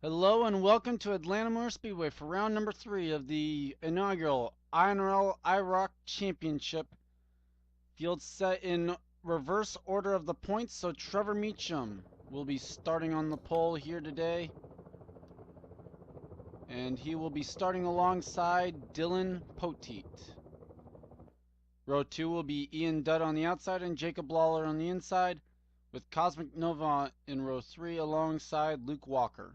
Hello and welcome to Atlanta Motor Speedway for round number 3 of the inaugural INORL IROC Championship. Field set in reverse order of the points, so Trevor Meacham will be starting on the pole here today. And he will be starting alongside Dylan Poteet. Row 2 will be Ian Dudd on the outside and Jacob Lawler on the inside, with Cosmic Nova in row 3 alongside Luke Walker.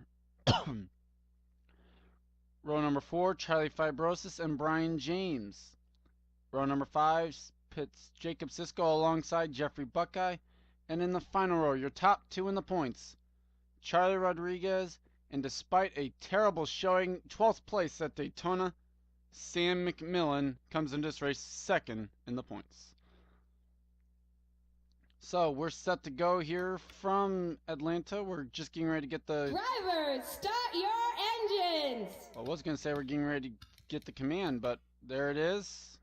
Row number 4, Charlie Fibrosis and Brian James. Row number 5 pits Jacob Sisko alongside Jeffrey Buckeye. And in the final row, your top 2 in the points, Charlie Rodriguez, and despite a terrible showing, 12th place at Daytona, Sam McMillan comes into this race second in the points. So we're set to go here from Atlanta. We're just getting ready to get the... Drivers, start your engines! I was going to say we're getting ready to get the command, but there it is.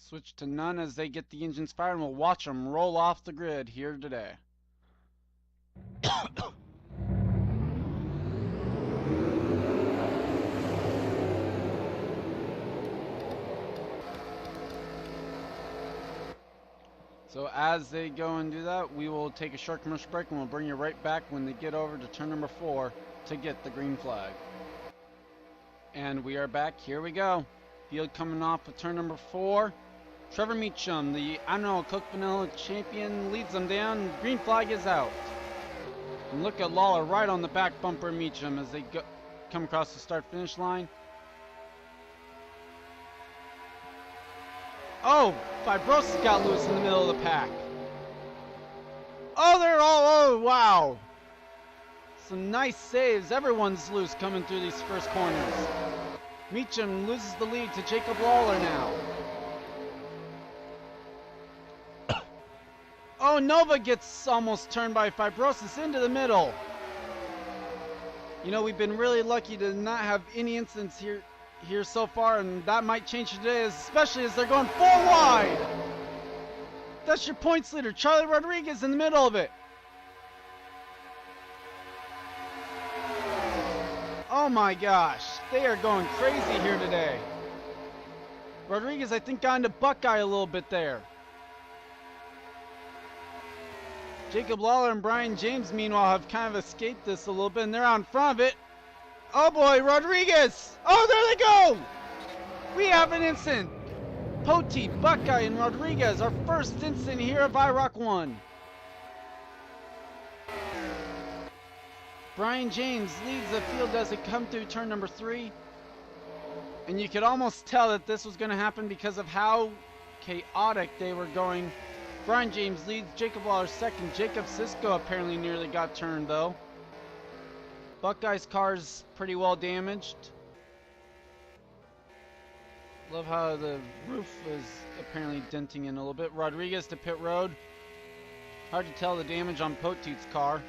Switch to none as they get the engines fired, and we'll watch them roll off the grid here today. So as they go and do that, we will take a short commercial break and we'll bring you right back when they get over to turn number 4 to get the green flag. And we are back. Here we go. Field coming off of turn number 4. Trevor Meacham, the INORL Coke Vanilla champion, leads them down. Green flag is out. And look at Lawler right on the back bumper of Meacham as they come across the start-finish line. Oh, Fibrosis got loose in the middle of the pack. Oh, they're all, oh, wow. Some nice saves. Everyone's loose coming through these first corners. Meacham loses the lead to Jacob Lawler now. Oh, Nova gets almost turned by Fibrosis into the middle. You know, we've been really lucky to not have any incidents here so far, and that might change today, especially as they're going 4 wide. That's your points leader, Charlie Rodriguez, in the middle of it. Oh my gosh, they are going crazy here today. Rodriguez, I think, got into Buckeye a little bit there. Jacob Lawler and Brian James, meanwhile, have kind of escaped this a little bit, and they're out in front of it. Oh boy, Rodriguez! Oh, there they go! We have an incident. Poteet, Buckeye, and Rodriguez, our first incident here of IROC 1. Brian James leads the field as they come through turn number 3. And you could almost tell that this was going to happen because of how chaotic they were going. Brian James leads, Jacob Lawler second. Jacob Sisko apparently nearly got turned though. Buckeye's car's pretty well damaged. Love how the roof is apparently denting in a little bit. Rodriguez to pit road. Hard to tell the damage on Poteet's car.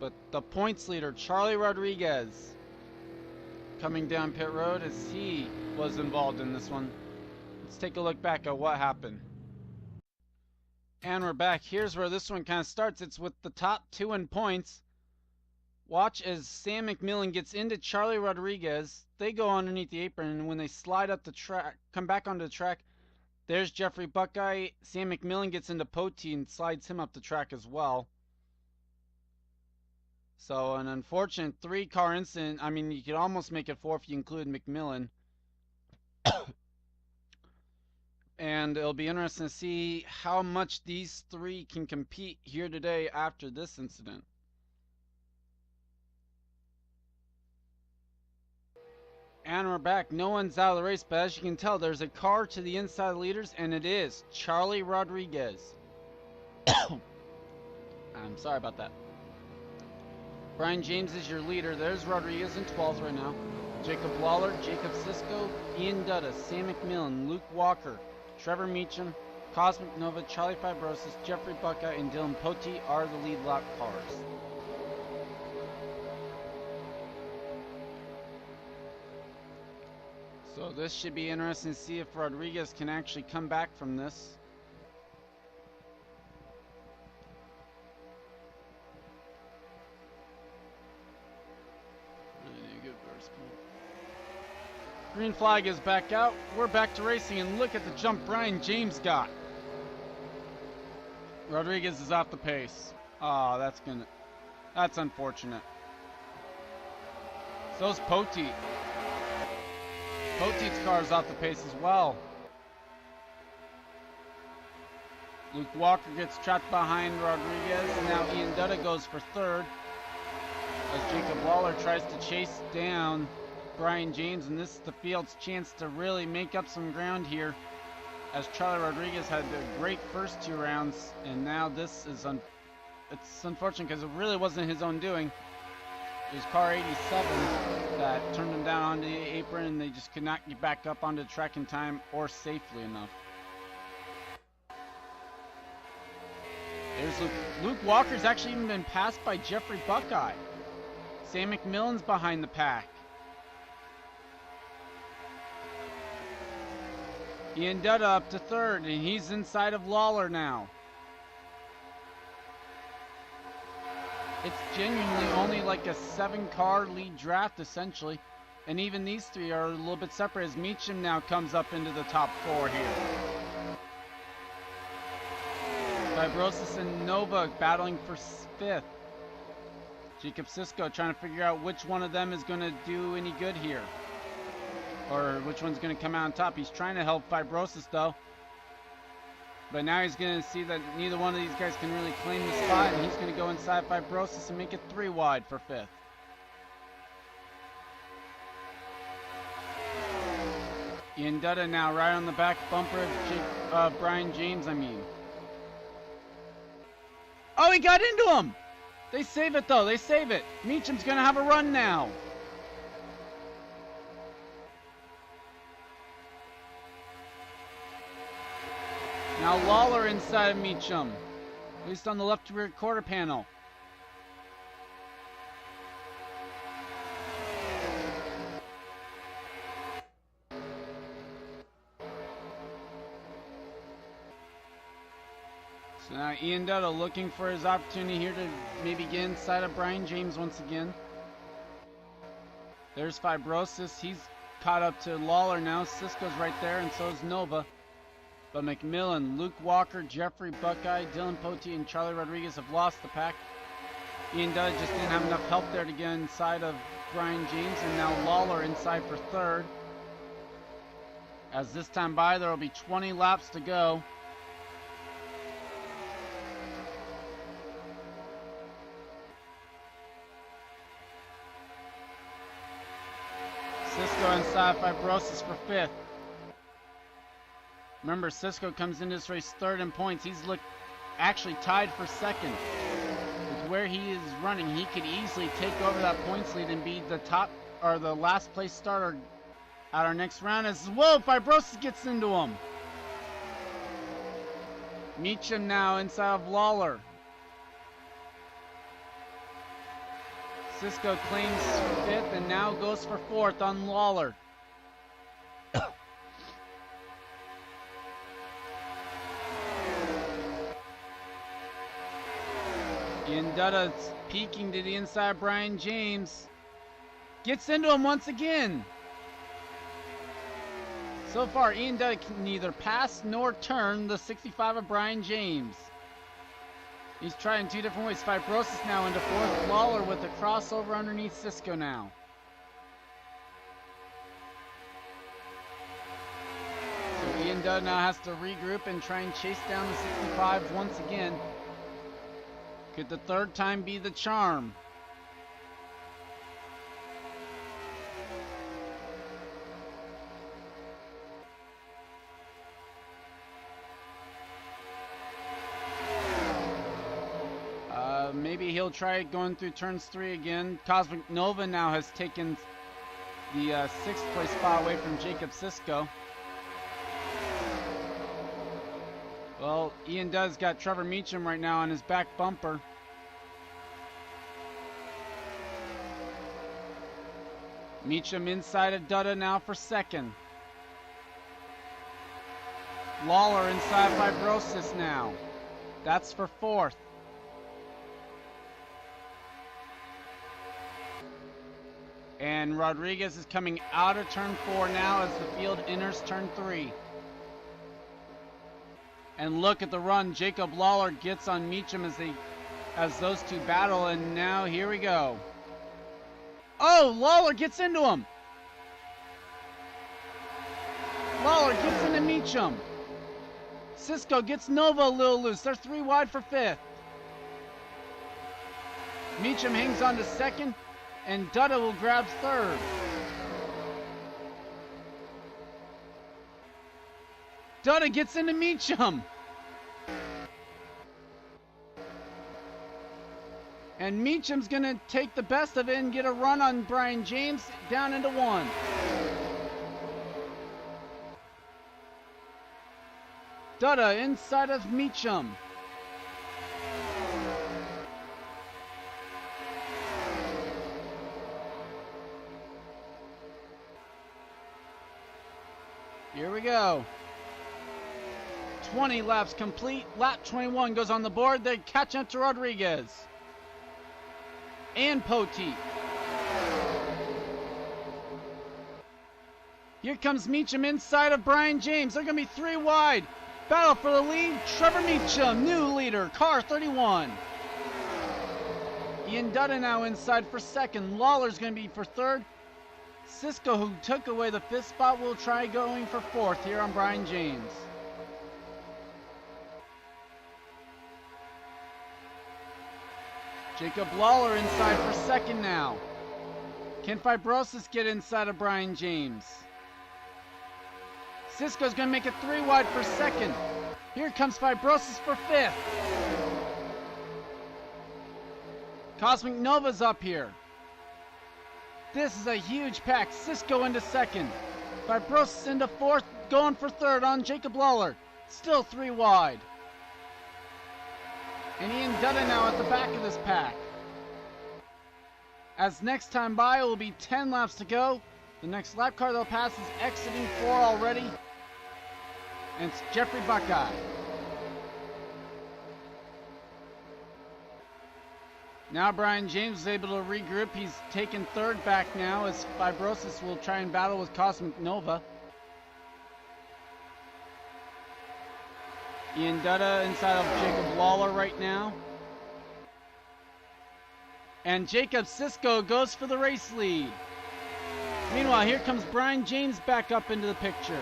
But the points leader, Charlie Rodriguez, coming down pit road as he was involved in this one. Let's take a look back at what happened. And we're back. Here's where this one kind of starts. It's with the top 2 in points. Watch as Sam McMillan gets into Charlie Rodriguez. They go underneath the apron, and when they slide up the track, come back onto the track, there's Jeffrey Buckeye. Sam McMillan gets into Poteet and slides him up the track as well. So an unfortunate 3-car incident. I mean, you could almost make it 4 if you include McMillan. And it'll be interesting to see how much these 3 can compete here today after this incident. And we're back. No one's out of the race, but as you can tell, there's a car to the inside of the leaders, and it is Charlie Rodriguez. I'm sorry about that. Brian James is your leader. There's Rodriguez in 12th right now. Jacob Lawler, Jacob Sisko, Ian Dutta, Sam McMillan, Luke Walker, Trevor Meacham, Cosmic Nova, Charlie Fibrosis, Jeffrey Buckeye, and Dylan Poteet are the lead lap cars. So this should be interesting to see if Rodriguez can actually come back from this. Green flag is back out. We're back to racing, and look at the jump Brian James got. Rodriguez is off the pace. Oh, that's unfortunate. So's Poteet. Poteet's car is off the pace as well. Luke Walker gets trapped behind Rodriguez, and now Ian Dutta goes for third as Jacob Lawler tries to chase down Brian James, and this is the field's chance to really make up some ground here, as Charlie Rodriguez had a great first 2 rounds, and now this is it's unfortunate because it really wasn't his own doing. It was car 87 that turned him down onto the apron, and they just could not get back up onto the track in time or safely enough. There's Luke Walker's actually even been passed by Jeffrey Buckeye. Sam McMillan's behind the pack. Ian Dutta up to third, and he's inside of Lawler now. It's genuinely only like a 7-car lead draft, essentially. And even these 3 are a little bit separate, as Meacham now comes up into the top 4 here. Fibrosis and Nova battling for 5th. Jacob Sisko trying to figure out which one of them is going to do any good here, or which one's going to come out on top. He's trying to help Fibrosis though, but now he's going to see that neither one of these guys can really claim the spot, and he's going to go inside Fibrosis and make it 3 wide for 5th. Ian Dutta now right on the back bumper of Brian James, Oh, he got into him! They save it though, they save it. Meacham's gonna have a run now. Now Lawler inside of Meacham, at least on the left rear quarter panel. So now Ian Dutta looking for his opportunity here to maybe get inside of Brian James once again. There's Fibrosis. He's caught up to Lawler now. Sisko's right there, and so is Nova. But McMillan, Luke Walker, Jeffrey Buckeye, Dylan Poteet, and Charlie Rodriguez have lost the pack. Ian Dutta just didn't have enough help there to get inside of Brian James, and now Lawler inside for third. As this time by, there will be 20 laps to go. Sisko inside Fibrosis for 5th. Remember, Sisko comes into this race 3rd in points. He's actually tied for 2nd. With where he is running, he could easily take over that points lead and be the top or the last place starter at our next round. As whoa, Fibrosis gets into him. Meacham now inside of Lawler. Sisko claims 5th and now goes for 4th on Lawler. Ian Dutta's peeking to the inside. Brian James gets into him once again. So far, Ian Dutta can neither pass nor turn the 65 of Brian James. He's trying 2 different ways. Fibrosis now into 4th. Lawler with a crossover underneath Sisko now. So Ian Dutta now has to regroup and try and chase down the 65 once again. Could the 3rd time be the charm? Maybe he'll try going through turns 3 again. Cosmic Nova now has taken the 6th place spot away from Jacob Sisko. Well, Ian Dutta's got Trevor Meacham right now on his back bumper. Meacham inside of Dutta now for 2nd. Lawler inside Fibrosis now. That's for 4th. And Rodriguez is coming out of turn 4 now as the field enters turn 3. And look at the run. Jacob Lawler gets on Meacham as those two battle, and now here we go. Oh, Lawler gets into him. Lawler gets into Meacham. Cisco gets Nova a little loose. They're 3 wide for 5th. Meacham hangs on to 2nd, and Dutta will grab 3rd. Dutta gets into Meacham. And Meacham's going to take the best of it and get a run on Brian James down into 1. Dutta inside of Meacham. Here we go. 20 laps complete. Lap 21 goes on the board. They catch up to Rodriguez. And Poteet. Here comes Meacham inside of Brian James. They're going to be 3 wide. Battle for the lead. Trevor Meacham, new leader, car 31. Ian Dutta now inside for 2nd. Lawler's going to be for 3rd. Cisco, who took away the 5th spot, will try going for 4th here on Brian James. Jacob Lawler inside for 2nd now. Can Fibrosis get inside of Brian James? Cisco's going to make it 3 wide for 2nd. Here comes Fibrosis for 5th. Cosmic Nova's up here. This is a huge pack. Cisco into 2nd. Fibrosis into 4th, going for 3rd on Jacob Lawler. Still 3 wide. And Ian Dutta now at the back of this pack. As next time by, it will be 10 laps to go. The next lap car they'll pass is exiting 4 already. And it's Jeffrey Buckeye. Now Brian James is able to regroup. He's taken 3rd back now as Fibrosis will try and battle with Cosmic Nova. Ian Dutta inside of Jacob Lawler right now. And Jacob Cisco goes for the race lead. Meanwhile, here comes Brian James back up into the picture.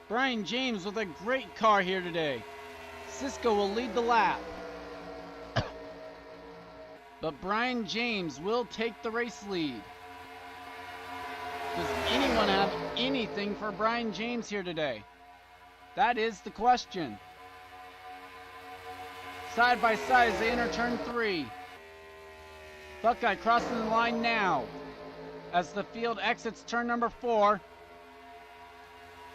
Brian James with a great car here today. Cisco will lead the lap. But Brian James will take the race lead. Does anyone have anything for Brian James here today? That is the question. Side by side as they enter turn 3. Buckeye crossing the line now. As the field exits turn number 4.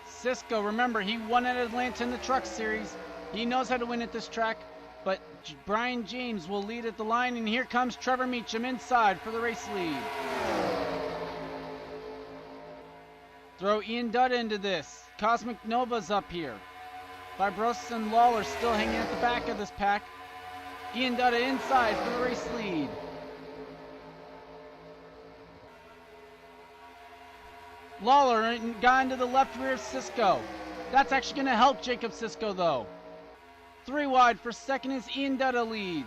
Cisco, remember, he won at Atlanta in the Truck Series. He knows how to win at this track. But Brian James will lead at the line. And here comes Trevor Meacham inside for the race lead. Throw Ian Dutta into this. Cosmic Nova's up here. Fibrosis and Lawler still hanging at the back of this pack. Ian Dutta inside for the race lead. Lawler got into the left rear of Cisco. That's actually going to help Jacob Cisco though. 3 wide for 2nd as Ian Dutta leads.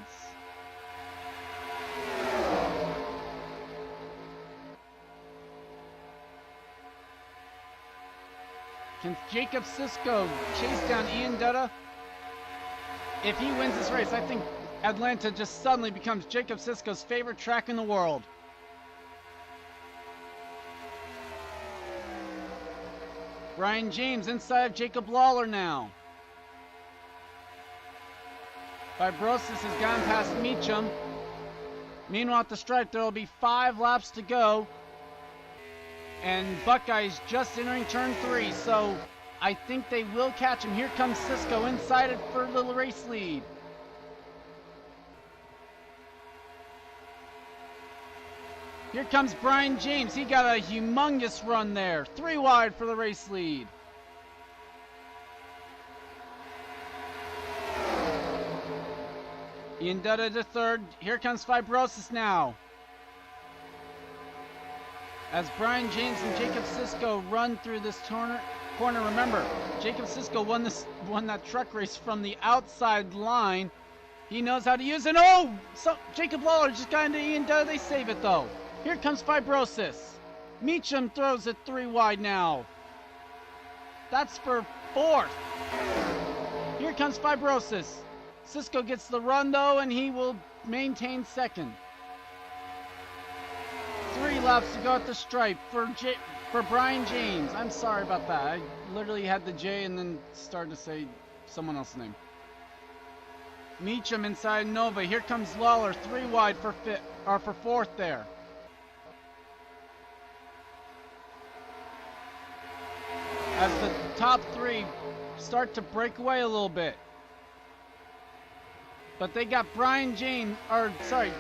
Can Jacob Cisco chase down Ian Dutta? If he wins this race, I think Atlanta just suddenly becomes Jacob Cisco's favorite track in the world. Brian James inside of Jacob Lawler now. Fibrosis has gone past Meacham. Meanwhile at the stripe there will be 5 laps to go. And Buckeye's just entering turn 3, so I think they will catch him. Here comes Cisco inside it for the race lead. Here comes Brian James. He got a humongous run there. 3 wide for the race lead. Ian Dutta to third. Here comes Fibrosis now. As Brian James and Jacob Sisko run through this corner, remember, Jacob Sisko won that truck race from the outside line. He knows how to use it. Oh! So Jacob Lawler just got into Ian Dutta. They save it though. Here comes Fibrosis. Meacham throws it 3 wide now. That's for 4th. Here comes Fibrosis. Sisko gets the run though, and he will maintain 2nd. 3 laps to go at the stripe for Brian James. I'm sorry about that. I literally had the J and then started to say someone else's name. Meacham inside Nova. Here comes Lawler, 3 wide for 4th there. As the top 3 start to break away a little bit. But they got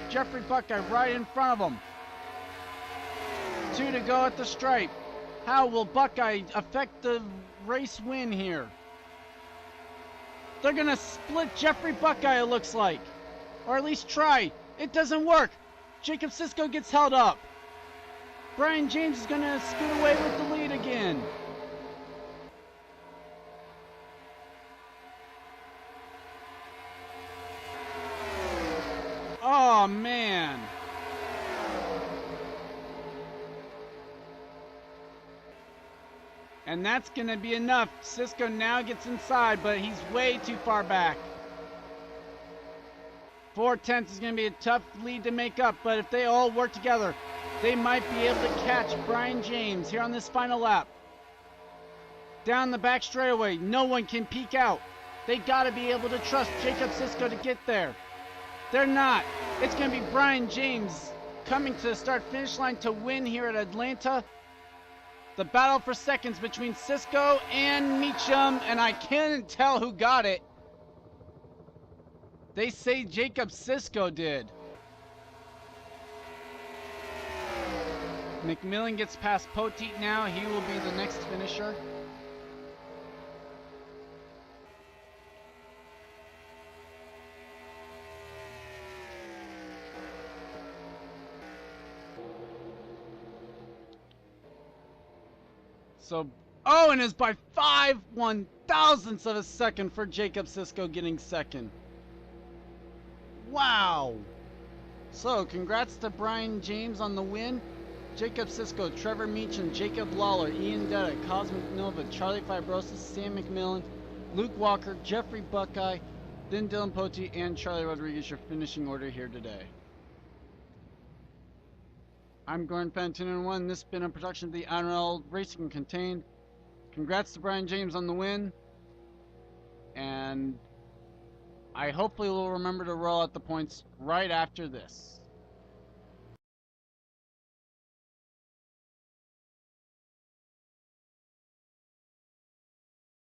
Jeffrey Buckeye right in front of them. 2 to go at the stripe. How will Buckeye affect the race win here? They're going to split Jeffrey Buckeye, it looks like. Or at least try. It doesn't work. Jacob Sisko gets held up. Brian James is going to scoot away with the lead again. Oh, man. And that's going to be enough. Sisko now gets inside, but he's way too far back. 4/10 is going to be a tough lead to make up, but if they all work together, they might be able to catch Brian James here on this final lap. Down the back straightaway, no one can peek out. They got to be able to trust Jacob Sisko to get there. They're not. It's going to be Brian James coming to the start-finish line to win here at Atlanta. The battle for seconds between Sisko and Meacham, and I can't tell who got it. They say Jacob Sisko did. McMillan gets past Poteet now. He will be the next finisher. So, and it's by 5/1000ths of a second for Jacob Sisko getting 2nd. Wow. So, congrats to Brian James on the win. Jacob Sisko, Trevor Meacham, Jacob Lawler, Ian Dutta, Cosmic Nova, Charlie Fibrosis, Sam McMillan, Luke Walker, Jeffrey Buckeye, then Dylan Poteet, and Charlie Rodriguez, your finishing order here today. I'm Gordon Fantino, and this has been a production of the INORL Racing Contained. Congrats to Brian James on the win. And I hopefully will remember to roll out the points right after this.